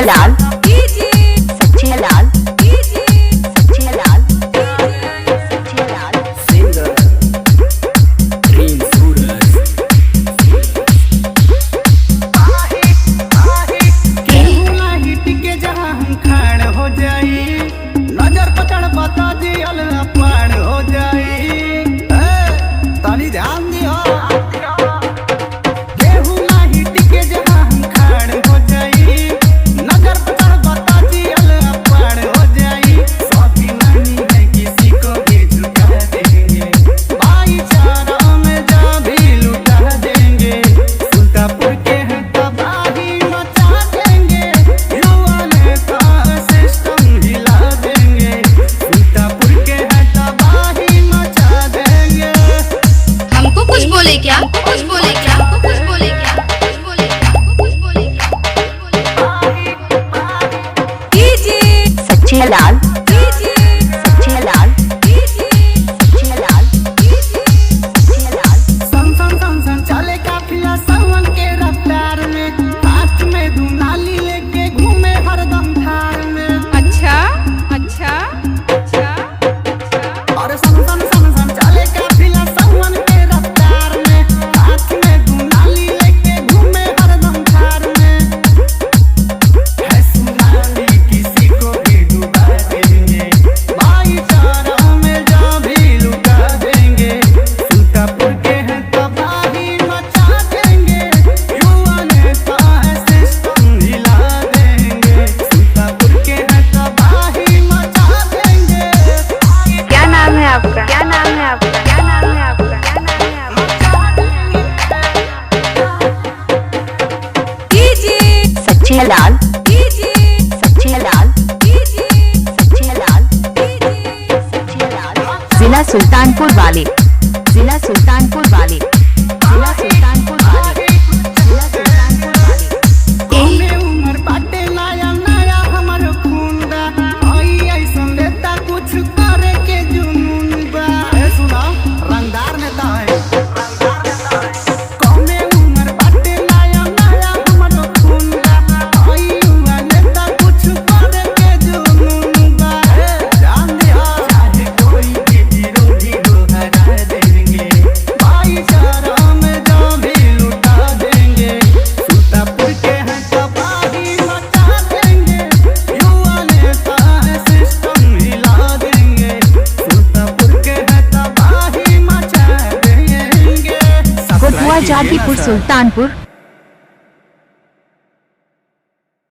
लाल सच्चे लाल सच्चे लाल सच्चे लाल सिंगर ग्रीन सूरज केहू नाही टिके जहाँ हम खाड़ हो जाई नजर पकड़ बता दियल पाड़ हो जाई तानी ध्यान दियो केहू नाही टिके जहाँ हम खाड़ हो जाई नजर पकड़ बता दियल पाड़ हो जाई स्वाति नहीं है किसी को भी झुका देंगे भाईचारा में जा भी लुटा देंगे सुल्तापुर के हैं तबाही मचा देंगे युवा नेता सिस्टम हिला देंगे सुल्तापुर के हैं तबाही मचा देंगे। हमको कुछ बोले क्या कुछ बोले क्या कुछ बोले क्या कुछ बोले क्या कुछ बोले क्या सच्चे लाल सच्चे लाल सच्चे लाल सच्चे लाल सन सन सन सन चले काफिला सावन के रफ्तार में हाथ में दुनाली लेके घूमे हरदम थार में अच्छा अच्छा अच्छा और सन सन सन सन चले काफिला सावन के रफ्तार में हाथ में दुनाली लेके घूमे हरदम थार में है सुनाली किसी को भी डुबा देंगे भाईचारा में जा भी लुटा देंगे सुल्तापुर के हैं तबाही मचा देंगे युवा नेता है सिस्टम हिला देंगे सुल्तापुर के हैं तबाही मचा देंगे। क्या नाम है आपका क्या नाम है आपका क्या नाम है आपका क्या नाम है आपका सच्चे लाल सच्चे लाल सच्चे लाल सच्चे लाल जिला सुल्तानपुर वाले जिला सुल्तानपुर वाले जिला सुल्तानपुर वाले जिला सुल्तानपुर वाले कमे उम्र बाटे नया नया हमर खून बा आई ऐसन नेता कुछ करे के जुनून बा ए सुना रंगदार नेता है कमे उम्र बाटे नया नया हमर खून बा आई युवा नेता कुछ करे के जुनून बा जान दिया चाहे कोई भी विरोधी हो हरा देंगे भाईचारा में जा भी लुटा देंगे सुल्तापुर के हैं तबाही मचा देंगे युवा नेता है सिस्टम हिला देंगे सुल्तापुर के हैं तबाही मचा देंगे। कोतवा जादीपुर सुल्तानपुर